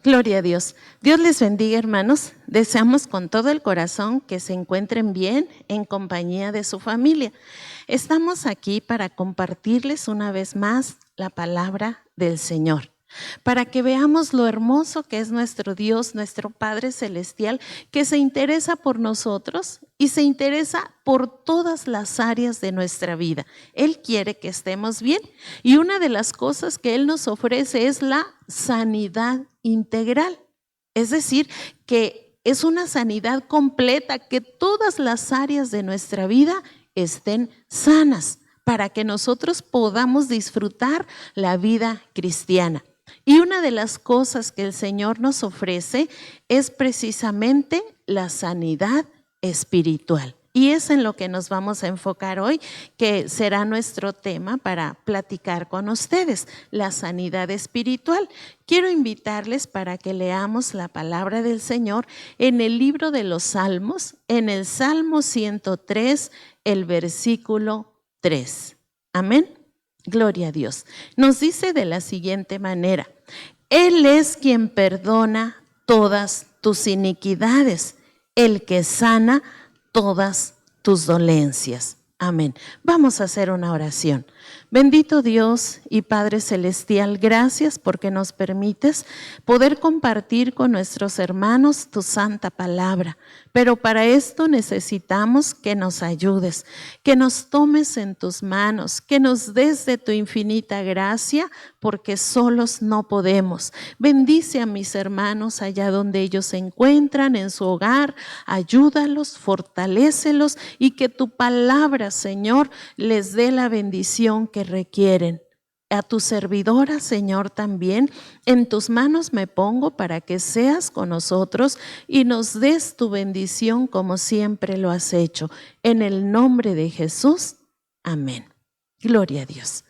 Gloria a Dios. Dios les bendiga, hermanos. Deseamos con todo el corazón que se encuentren bien en compañía de su familia. Estamos aquí para compartirles una vez más la palabra del Señor, para que veamos lo hermoso que es nuestro Dios, nuestro Padre Celestial, que se interesa por nosotros y se interesa por todas las áreas de nuestra vida. Él quiere que estemos bien y una de las cosas que Él nos ofrece es la sanidad integral. Es decir, que es una sanidad completa, que todas las áreas de nuestra vida estén sanas para que nosotros podamos disfrutar la vida cristiana. Y una de las cosas que el Señor nos ofrece es precisamente la sanidad espiritual. Y es en lo que nos vamos a enfocar hoy, que será nuestro tema para platicar con ustedes, la sanidad espiritual. Quiero invitarles para que leamos la palabra del Señor en el libro de los Salmos, en el Salmo 103, el versículo 3. Amén. Gloria a Dios. Nos dice de la siguiente manera: Él es quien perdona todas tus iniquidades, el que sana todas tus dolencias. Amén. Vamos a hacer una oración. Bendito Dios y Padre Celestial, gracias porque nos permites poder compartir con nuestros hermanos tu santa palabra. Pero para esto necesitamos que nos ayudes, que nos tomes en tus manos, que nos des de tu infinita gracia, porque solos no podemos. Bendice a mis hermanos allá donde ellos se encuentran, en su hogar, ayúdalos, fortalécelos y que tu palabra, Señor, les dé la bendición que requieren. A tu servidora, Señor, también en tus manos me pongo para que seas con nosotros y nos des tu bendición como siempre lo has hecho. En el nombre de Jesús, amén. Gloria a Dios.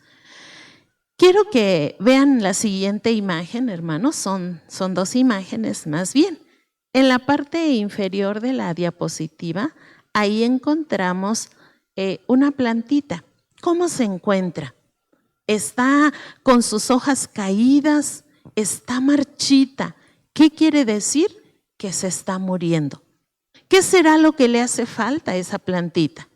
Quiero que vean la siguiente imagen, hermanos. Son dos imágenes más bien. En la parte inferior de la diapositiva, ahí encontramos una plantita. ¿Cómo se encuentra? Está con sus hojas caídas, está marchita. ¿Qué quiere decir? Que se está muriendo. ¿Qué será lo que le hace falta a esa plantita?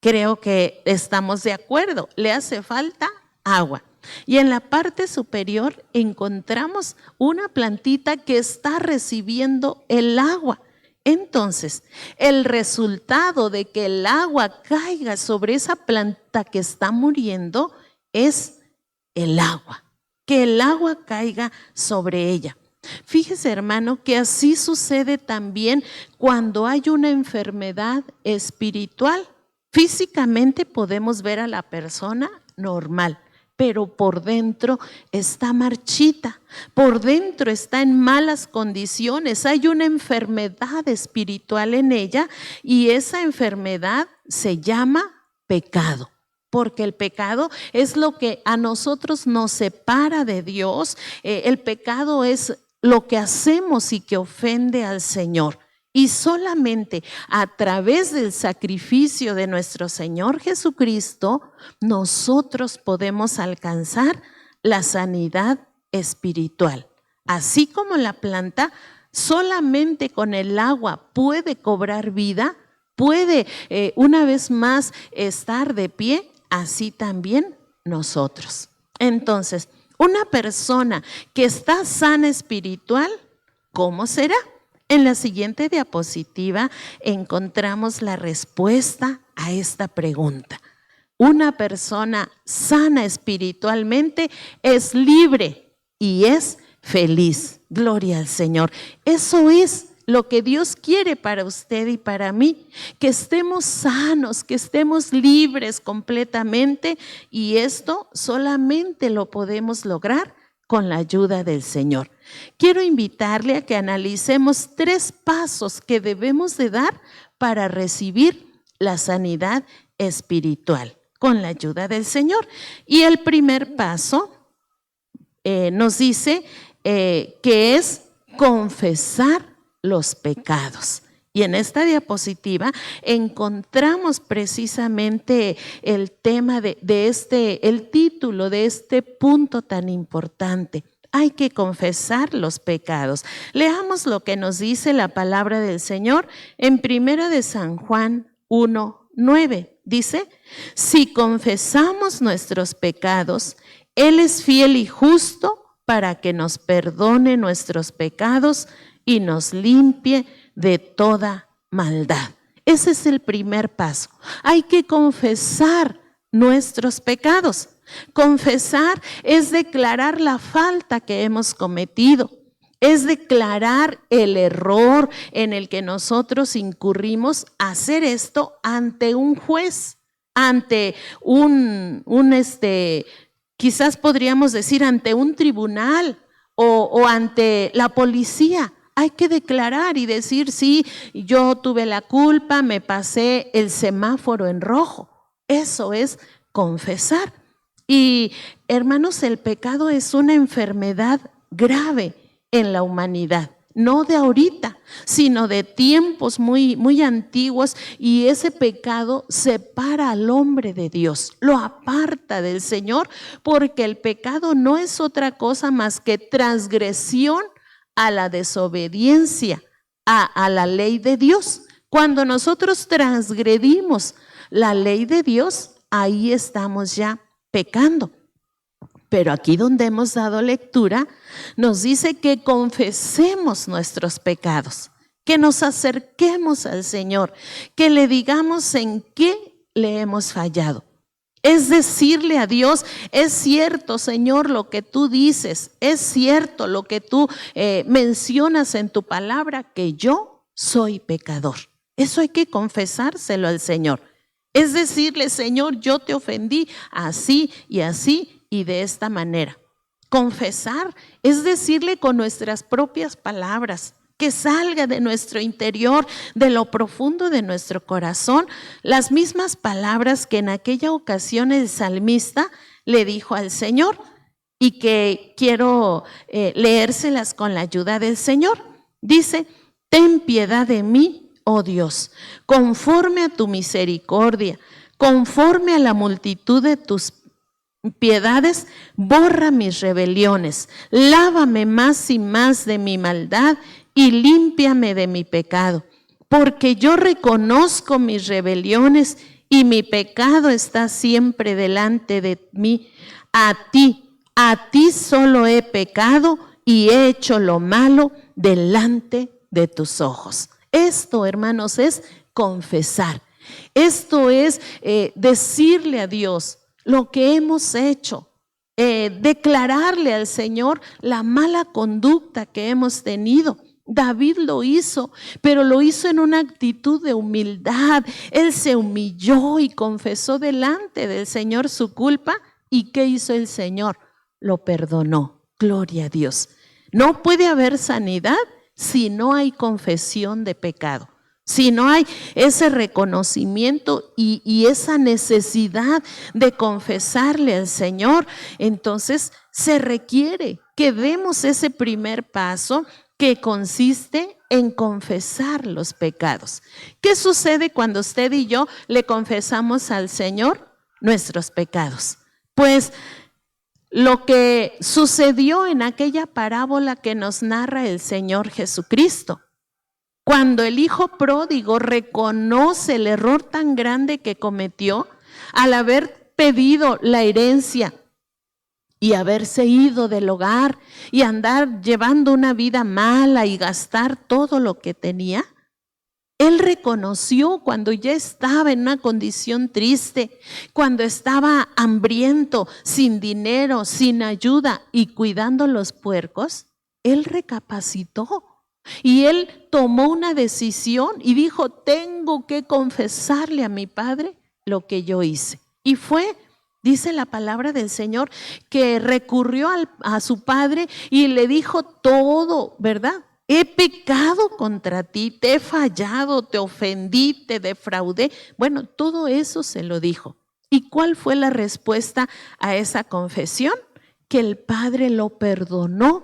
Creo que estamos de acuerdo, le hace falta agua. Y en la parte superior encontramos una plantita que está recibiendo el agua. Entonces, el resultado de que el agua caiga sobre esa planta que está muriendo es el agua, que el agua caiga sobre ella. Fíjese, hermano, que así sucede también cuando hay una enfermedad espiritual. Físicamente podemos ver a la persona normal, pero por dentro está marchita, por dentro está en malas condiciones, hay una enfermedad espiritual en ella y esa enfermedad se llama pecado. Porque el pecado es lo que a nosotros nos separa de Dios. El pecado es lo que hacemos y que ofende al Señor. Y solamente a través del sacrificio de nuestro Señor Jesucristo, nosotros podemos alcanzar la sanidad espiritual. Así como la planta solamente con el agua puede cobrar vida, puede una vez más estar de pie, así también nosotros. Entonces, una persona que está sana espiritual, ¿cómo será? En la siguiente diapositiva encontramos la respuesta a esta pregunta. Una persona sana espiritualmente es libre y es feliz. Gloria al Señor. Eso es lo que Dios quiere para usted y para mí, que estemos sanos, que estemos libres completamente, y esto solamente lo podemos lograr con la ayuda del Señor. Quiero invitarle a que analicemos 3 pasos que debemos de dar para recibir la sanidad espiritual con la ayuda del Señor. Y el primer paso nos dice que es confesar los pecados. Y en esta diapositiva encontramos precisamente el tema el título de este punto tan importante. hay que confesar los pecados. Leamos lo que nos dice la palabra del Señor en 1 de San Juan 1:9. Dice, si confesamos nuestros pecados, Él es fiel y justo para que nos perdone nuestros pecados y nos limpie de toda maldad. Ese es el primer paso. Hay que confesar nuestros pecados. Confesar es declarar la falta que hemos cometido, es declarar el error en el que nosotros incurrimos, hacer esto ante un juez, ante quizás podríamos decir ante un tribunal o ante la policía. Hay que declarar y decir, sí, yo tuve la culpa, me pasé el semáforo en rojo. Eso es confesar. Y hermanos, el pecado es una enfermedad grave en la humanidad, no de ahorita, sino de tiempos muy, muy antiguos, y ese pecado separa al hombre de Dios, lo aparta del Señor, porque el pecado no es otra cosa más que transgresión a la desobediencia, a la ley de Dios. Cuando nosotros transgredimos la ley de Dios, ahí estamos ya pecando. Pero aquí donde hemos dado lectura, nos dice que confesemos nuestros pecados, que nos acerquemos al Señor, que le digamos en qué le hemos fallado. Es decirle a Dios, es cierto, Señor, lo que tú dices, es cierto lo que tú mencionas en tu palabra, que yo soy pecador. Eso hay que confesárselo al Señor. Es decirle, Señor, yo te ofendí así y de esta manera. Confesar es decirle con nuestras propias palabras, que salga de nuestro interior, de lo profundo de nuestro corazón, las mismas palabras que en aquella ocasión el salmista le dijo al Señor, y que quiero leérselas con la ayuda del Señor. Dice, ten piedad de mí, oh Dios, conforme a tu misericordia, conforme a la multitud de tus piedades, borra mis rebeliones, lávame más y más de mi maldad y límpiame de mi pecado, porque yo reconozco mis rebeliones y mi pecado está siempre delante de mí. A ti solo he pecado y he hecho lo malo delante de tus ojos. Esto, hermanos, es confesar. Esto es decirle a Dios lo que hemos hecho, declararle al Señor la mala conducta que hemos tenido. David lo hizo, pero lo hizo en una actitud de humildad. Él se humilló y confesó delante del Señor su culpa. ¿Y qué hizo el Señor? Lo perdonó. Gloria a Dios. No puede haber sanidad si no hay confesión de pecado, si no hay ese reconocimiento y esa necesidad de confesarle al Señor. Entonces se requiere que demos ese primer paso, que consiste en confesar los pecados. ¿Qué sucede cuando usted y yo le confesamos al Señor nuestros pecados? Pues lo que sucedió en aquella parábola que nos narra el Señor Jesucristo, cuando el hijo pródigo reconoce el error tan grande que cometió al haber pedido la herencia y haberse ido del hogar y andar llevando una vida mala y gastar todo lo que tenía, él reconoció cuando ya estaba en una condición triste, cuando estaba hambriento, sin dinero, sin ayuda y cuidando los puercos. Él recapacitó y él tomó una decisión y dijo, tengo que confesarle a mi padre lo que yo hice. Y fue, dice la palabra del Señor, que recurrió a su padre y le dijo todo, ¿verdad? He pecado contra ti, te he fallado, te ofendí, te defraudé. Bueno, todo eso se lo dijo. ¿Y cuál fue la respuesta a esa confesión? Que el Padre lo perdonó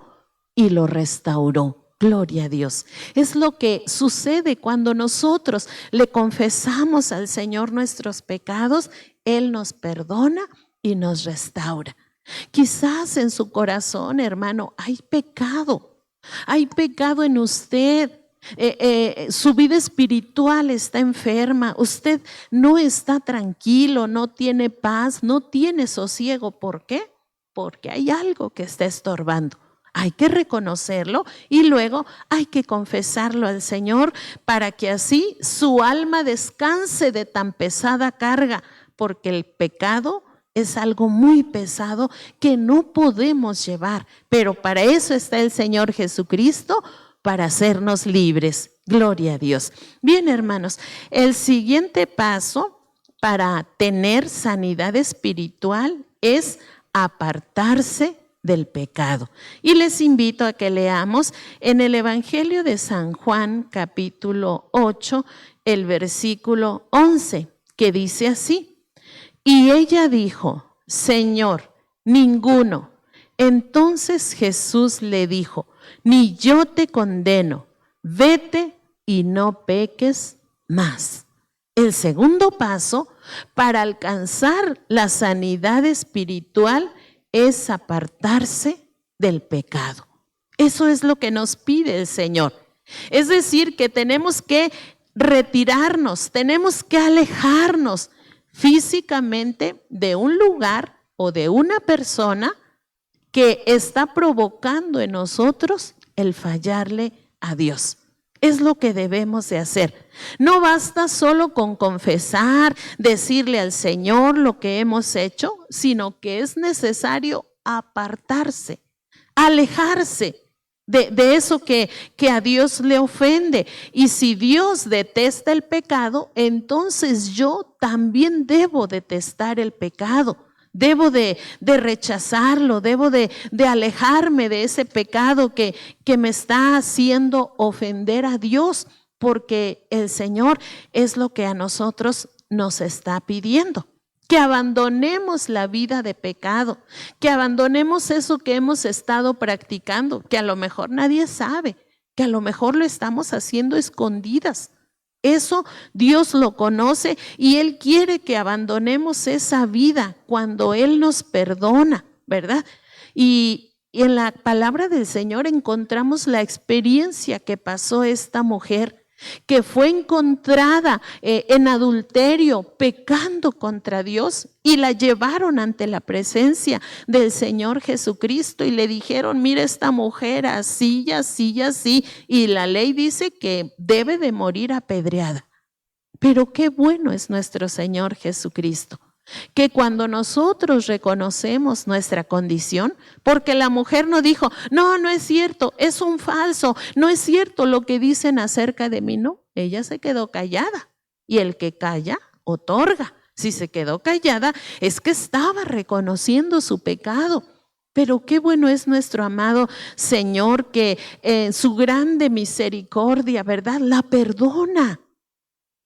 y lo restauró. Gloria a Dios. Es lo que sucede cuando nosotros le confesamos al Señor nuestros pecados. Él nos perdona y nos restaura. Quizás en su corazón, hermano, hay pecado en usted. Su vida espiritual está enferma, usted no está tranquilo, no tiene paz, no tiene sosiego. ¿Por qué? Porque hay algo que está estorbando. Hay que reconocerlo y luego hay que confesarlo al Señor para que así su alma descanse de tan pesada carga, porque el pecado es algo muy pesado que no podemos llevar, pero para eso está el Señor Jesucristo, para hacernos libres. Gloria a Dios. Bien, hermanos, el siguiente paso para tener sanidad espiritual es apartarse del pecado. Y les invito a que leamos en el Evangelio de San Juan, capítulo 8, el versículo 11, que dice así: y ella dijo, Señor, ninguno. Entonces Jesús le dijo, ni yo te condeno, vete y no peques más. El segundo paso para alcanzar la sanidad espiritual es apartarse del pecado. Eso es lo que nos pide el Señor. Es decir, que tenemos que retirarnos, tenemos que alejarnos físicamente de un lugar o de una persona que está provocando en nosotros el fallarle a Dios. Es lo que debemos de hacer. No basta solo con confesar, decirle al Señor lo que hemos hecho, sino que es necesario apartarse, alejarse de eso que a Dios le ofende. Y si Dios detesta el pecado, entonces yo también debo detestar el pecado. Debo de rechazarlo, debo de alejarme de ese pecado que me está haciendo ofender a Dios, porque el Señor es lo que a nosotros nos está pidiendo. Que abandonemos la vida de pecado, que abandonemos eso que hemos estado practicando, que a lo mejor nadie sabe, que a lo mejor lo estamos haciendo escondidas. Eso Dios lo conoce y Él quiere que abandonemos esa vida cuando Él nos perdona, ¿verdad? Y en la palabra del Señor encontramos la experiencia que pasó esta mujer, que fue encontrada en adulterio, pecando contra Dios, y la llevaron ante la presencia del Señor Jesucristo y le dijeron, mira, esta mujer así y así y así, y la ley dice que debe de morir apedreada. Pero qué bueno es nuestro Señor Jesucristo, que cuando nosotros reconocemos nuestra condición, porque la mujer no dijo, no es cierto, es un falso, no es cierto lo que dicen acerca de mí, no, ella se quedó callada, y el que calla, otorga. Si se quedó callada, es que estaba reconociendo su pecado. Pero qué bueno es nuestro amado Señor, que en su grande misericordia, ¿verdad?, la perdona.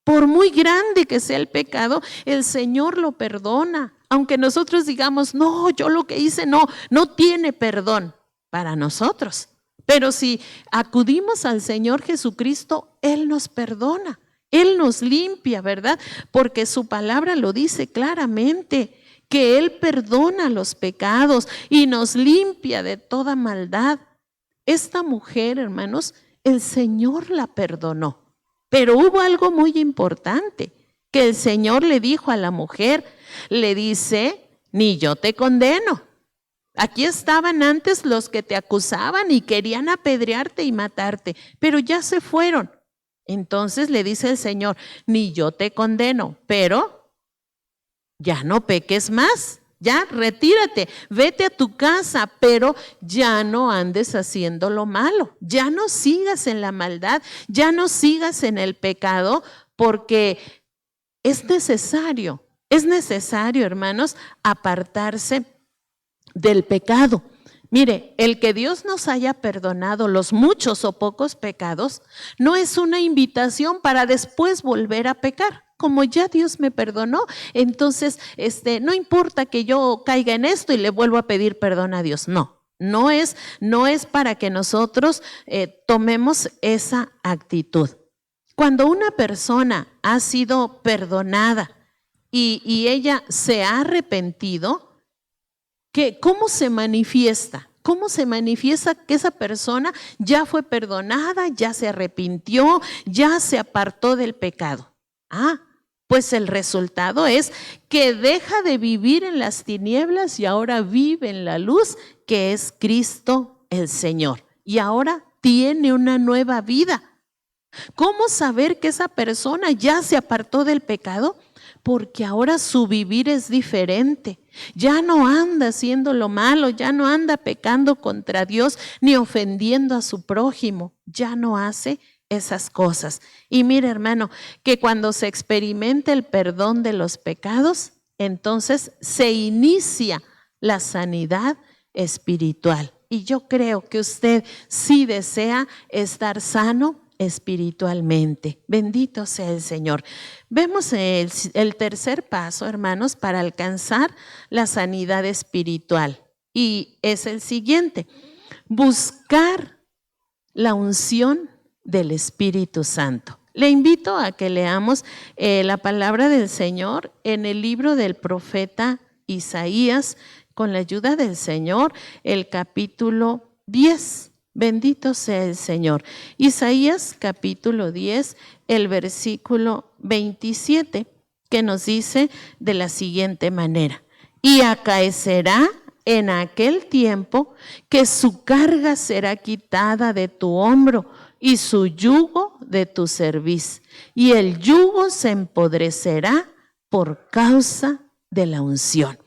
Por muy grande que sea el pecado, el Señor lo perdona. Aunque nosotros digamos, no, yo lo que hice no tiene perdón para nosotros. Pero si acudimos al Señor Jesucristo, Él nos perdona, Él nos limpia, ¿verdad? Porque su palabra lo dice claramente, que Él perdona los pecados y nos limpia de toda maldad. Esta mujer, hermanos, el Señor la perdonó. Pero hubo algo muy importante que el Señor le dijo a la mujer, le dice, ni yo te condeno. Aquí estaban antes los que te acusaban y querían apedrearte y matarte, pero ya se fueron. Entonces le dice el Señor, ni yo te condeno, pero ya no peques más. Ya, retírate, vete a tu casa, pero ya no andes haciendo lo malo, ya no sigas en la maldad, ya no sigas en el pecado, porque es necesario, hermanos, apartarse del pecado. Mire, el que Dios nos haya perdonado los muchos o pocos pecados no es una invitación para después volver a pecar. Como ya Dios me perdonó, entonces no importa que yo caiga en esto y le vuelvo a pedir perdón a Dios. No es para que nosotros tomemos esa actitud. Cuando una persona ha sido perdonada y ella se ha arrepentido, ¿Cómo se manifiesta? ¿Cómo se manifiesta que esa persona ya fue perdonada, ya se arrepintió, ya se apartó del pecado? Pues el resultado es que deja de vivir en las tinieblas y ahora vive en la luz, que es Cristo el Señor. Y ahora tiene una nueva vida. ¿Cómo saber que esa persona ya se apartó del pecado? Porque ahora su vivir es diferente. Ya no anda haciendo lo malo, ya no anda pecando contra Dios ni ofendiendo a su prójimo. Ya no hace esas cosas. Y mire, hermano, que cuando se experimenta el perdón de los pecados, entonces se inicia la sanidad espiritual. Y yo creo que usted sí desea estar sano espiritualmente. Bendito sea el Señor. Vemos el tercer paso, hermanos, para alcanzar la sanidad espiritual. Y es el siguiente: buscar la unción del Espíritu Santo. Le invito a que leamos la palabra del Señor en el libro del profeta Isaías, con la ayuda del Señor, el capítulo 10. Bendito sea el Señor. Isaías capítulo 10, el versículo 27, que nos dice de la siguiente manera: y acaecerá en aquel tiempo que su carga será quitada de tu hombro y su yugo de tu cerviz, y el yugo se empodrecerá por causa de la unción.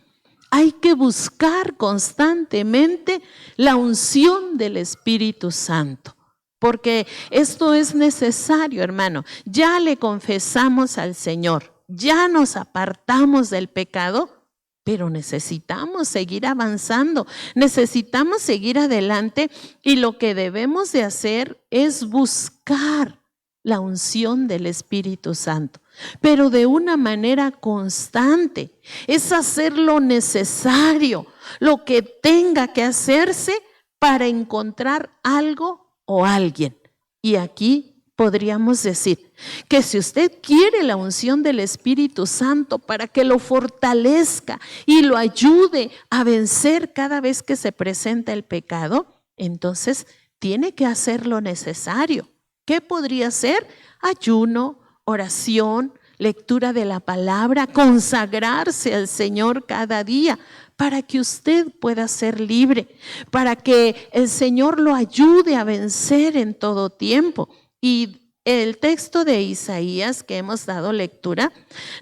Hay que buscar constantemente la unción del Espíritu Santo, porque esto es necesario, hermano. Ya le confesamos al Señor, ya nos apartamos del pecado, pero necesitamos seguir avanzando, necesitamos seguir adelante, y lo que debemos de hacer es buscar la unción del Espíritu Santo, pero de una manera constante. Es hacer lo necesario, lo que tenga que hacerse para encontrar algo o alguien. Y aquí podríamos decir que si usted quiere la unción del Espíritu Santo para que lo fortalezca y lo ayude a vencer cada vez que se presenta el pecado, entonces tiene que hacer lo necesario. ¿Qué podría ser? Ayuno, oración, lectura de la palabra, consagrarse al Señor cada día para que usted pueda ser libre, para que el Señor lo ayude a vencer en todo tiempo. Y el texto de Isaías que hemos dado lectura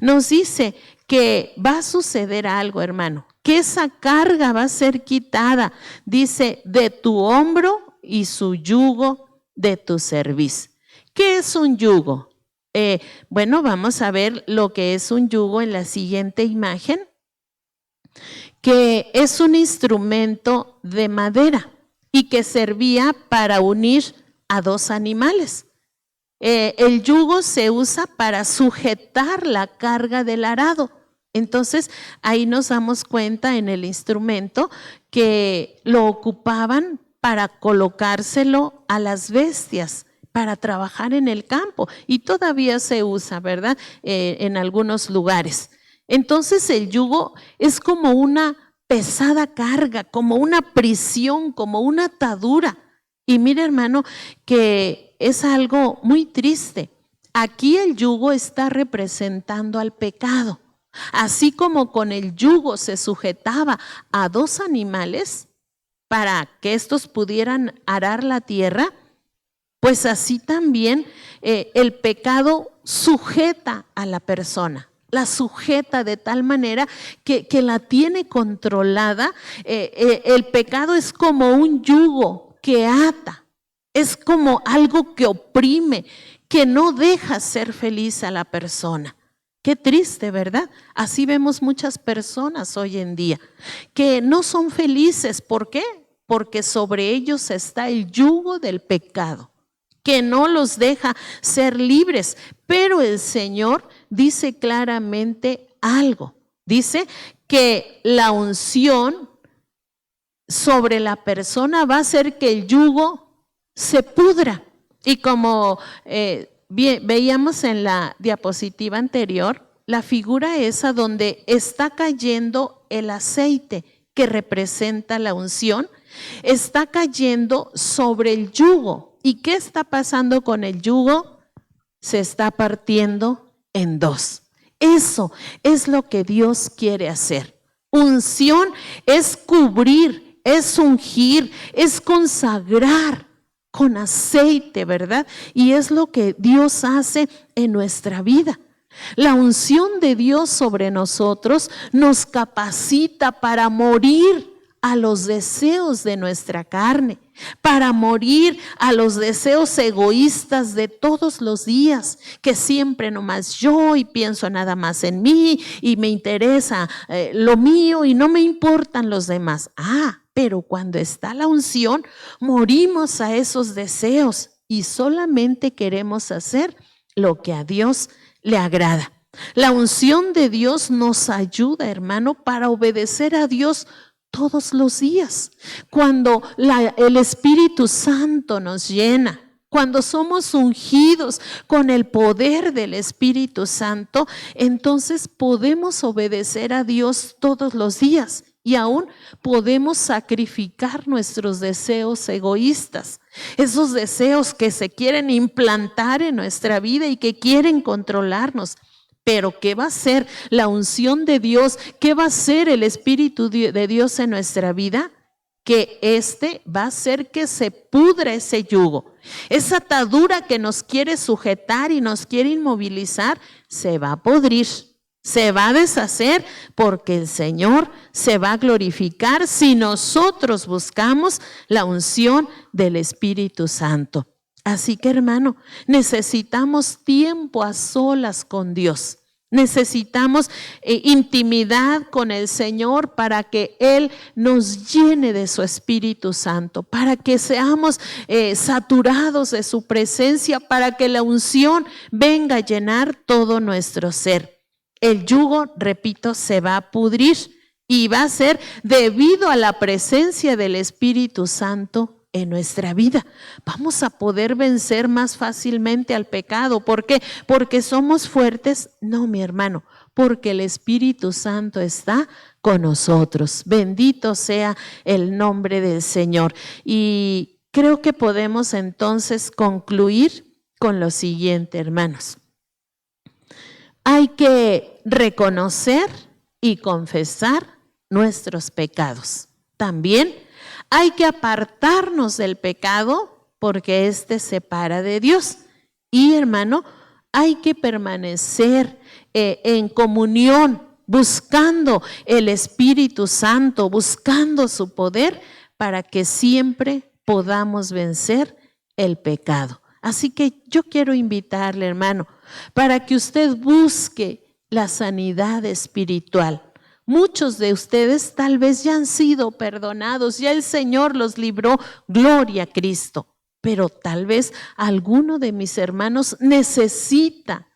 nos dice que va a suceder algo, hermano, que esa carga va a ser quitada, dice, de tu hombro y su yugo de tu cerviz. ¿Qué es un yugo? Bueno, vamos a ver lo que es un yugo en la siguiente imagen, que es un instrumento de madera y que servía para unir a dos animales. El yugo se usa para sujetar la carga del arado. Entonces, ahí nos damos cuenta en el instrumento que lo ocupaban para colocárselo a las bestias, para trabajar en el campo, y todavía se usa, ¿verdad? En algunos lugares. Entonces el yugo es como una pesada carga, como una prisión, como una atadura. Y mire, hermano, que es algo muy triste. Aquí el yugo está representando al pecado. Así como con el yugo se sujetaba a dos animales para que estos pudieran arar la tierra, pues así también el pecado sujeta a la persona, la sujeta de tal manera que la tiene controlada. El pecado es como un yugo que ata, es como algo que oprime, que no deja ser feliz a la persona. Qué triste, ¿verdad? Así vemos muchas personas hoy en día que no son felices. ¿Por qué? Porque sobre ellos está el yugo del pecado, que no los deja ser libres. Pero el Señor dice claramente algo. Dice que la unción sobre la persona va a hacer que el yugo se pudra. Y como veíamos en la diapositiva anterior, la figura esa donde está cayendo el aceite que representa la unción, está cayendo sobre el yugo. ¿Y qué está pasando con el yugo? Se está partiendo en dos. Eso es lo que Dios quiere hacer. Unción es cubrir, es ungir, es consagrar con aceite, ¿verdad? Y es lo que Dios hace en nuestra vida. La unción de Dios sobre nosotros nos capacita para morir a los deseos de nuestra carne, para morir a los deseos egoístas de todos los días, que siempre nomás yo y pienso nada más en mí y me interesa lo mío y no me importan los demás. Pero cuando está la unción, morimos a esos deseos y solamente queremos hacer lo que a Dios le agrada. La unción de Dios nos ayuda, hermano, para obedecer a Dios todos los días. Cuando el Espíritu Santo nos llena, cuando somos ungidos con el poder del Espíritu Santo, entonces podemos obedecer a Dios todos los días y aún podemos sacrificar nuestros deseos egoístas, esos deseos que se quieren implantar en nuestra vida y que quieren controlarnos. Pero ¿qué va a hacer la unción de Dios? ¿Qué va a hacer el Espíritu de Dios en nuestra vida? Que va a hacer que se pudra ese yugo. Esa atadura que nos quiere sujetar y nos quiere inmovilizar, se va a podrir, se va a deshacer, porque el Señor se va a glorificar si nosotros buscamos la unción del Espíritu Santo. Así que, hermano, necesitamos tiempo a solas con Dios. Necesitamos intimidad con el Señor para que Él nos llene de su Espíritu Santo, para que seamos saturados de su presencia, para que la unción venga a llenar todo nuestro ser. El yugo, repito, se va a pudrir y va a ser debido a la presencia del Espíritu Santo en nuestra vida. Vamos a poder vencer más fácilmente al pecado. ¿Por qué? ¿Porque somos fuertes? No, mi hermano, porque el Espíritu Santo está con nosotros. Bendito sea el nombre del Señor. Y creo que podemos entonces concluir con lo siguiente, hermanos. Hay que reconocer y confesar nuestros pecados. También hay que apartarnos del pecado porque éste separa de Dios. Y, hermano, hay que permanecer en comunión, buscando el Espíritu Santo, buscando su poder para que siempre podamos vencer el pecado. Así que yo quiero invitarle, hermano, para que usted busque la sanidad espiritual. Muchos de ustedes tal vez ya han sido perdonados, ya el Señor los libró, gloria a Cristo. Pero tal vez alguno de mis hermanos necesita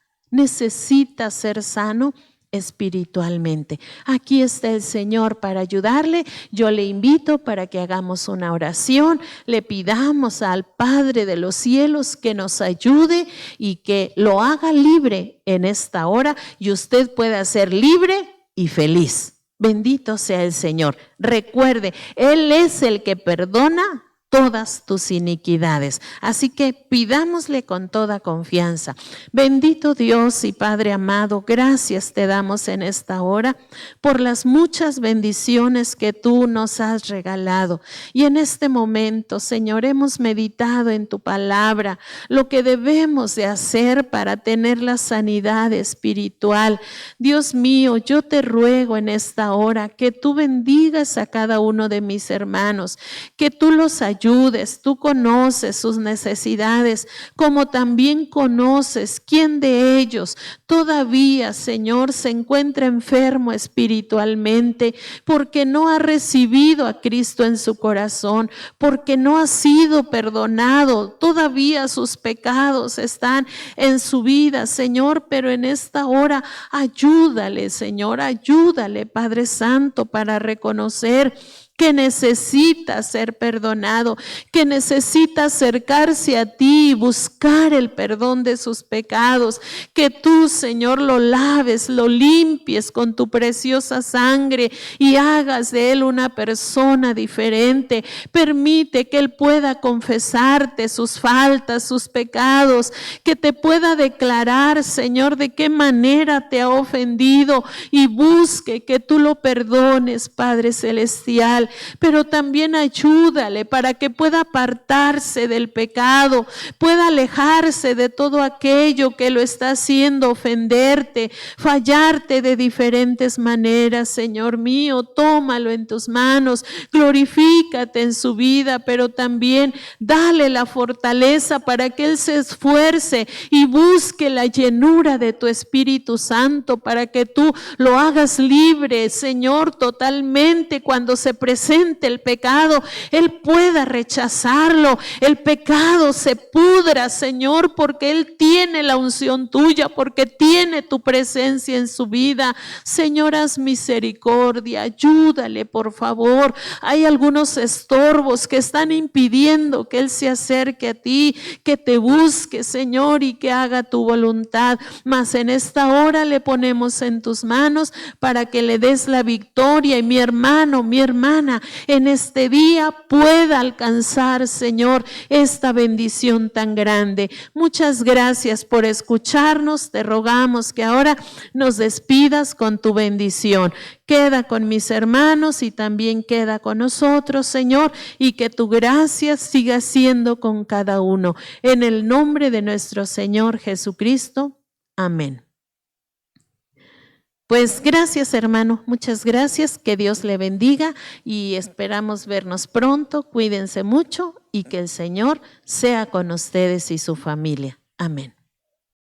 ser sano espiritualmente. Aquí está el Señor para ayudarle. Yo le invito para que hagamos una oración, le pidamos al Padre de los cielos que nos ayude y que lo haga libre en esta hora y usted pueda ser libre y feliz. Bendito sea el Señor. Recuerde, Él es el que perdona todas tus iniquidades. Así que pidámosle con toda confianza. Bendito Dios y Padre amado, gracias te damos en esta hora por las muchas bendiciones que tú nos has regalado. Y en este momento, Señor, hemos meditado en tu palabra lo que debemos de hacer para tener la sanidad espiritual. Dios mío, yo te ruego en esta hora que tú bendigas a cada uno de mis hermanos, que tú los ayudes. Tú conoces sus necesidades, como también conoces quién de ellos todavía, Señor, se encuentra enfermo espiritualmente porque no ha recibido a Cristo en su corazón, porque no ha sido perdonado. Todavía sus pecados están en su vida, Señor, pero en esta hora ayúdale, Señor, ayúdale, Padre Santo, para reconocer que necesita ser perdonado, que necesita acercarse a ti y buscar el perdón de sus pecados, que tú, Señor, lo laves, lo limpies con tu preciosa sangre y hagas de él una persona diferente. Permite que él pueda confesarte sus faltas, sus pecados, que te pueda declarar, Señor, de qué manera te ha ofendido y busque que tú lo perdones, Padre Celestial, pero también ayúdale para que pueda apartarse del pecado, pueda alejarse de todo aquello que lo está haciendo ofenderte, fallarte de diferentes maneras. Señor mío, tómalo en tus manos, glorifícate en su vida, pero también dale la fortaleza para que él se esfuerce y busque la llenura de tu Espíritu Santo, para que tú lo hagas libre, Señor, totalmente. Cuando se presente el pecado, él pueda rechazarlo, el pecado se pudra, Señor, porque él tiene la unción tuya, porque tiene tu presencia en su vida. Señor, haz misericordia, ayúdale, por favor. Hay algunos estorbos que están impidiendo que él se acerque a ti, que te busque, Señor, y que haga tu voluntad. Mas en esta hora le ponemos en tus manos para que le des la victoria, y mi hermano, mi hermana, en este día pueda alcanzar, Señor, esta bendición tan grande. Muchas gracias por escucharnos. Te rogamos que ahora nos despidas con tu bendición. Queda con mis hermanos y también queda con nosotros, Señor, y que tu gracia siga siendo con cada uno. En el nombre de nuestro Señor Jesucristo. Amén. Pues gracias, hermano, muchas gracias, que Dios le bendiga y esperamos vernos pronto. Cuídense mucho y que el Señor sea con ustedes y su familia. Amén.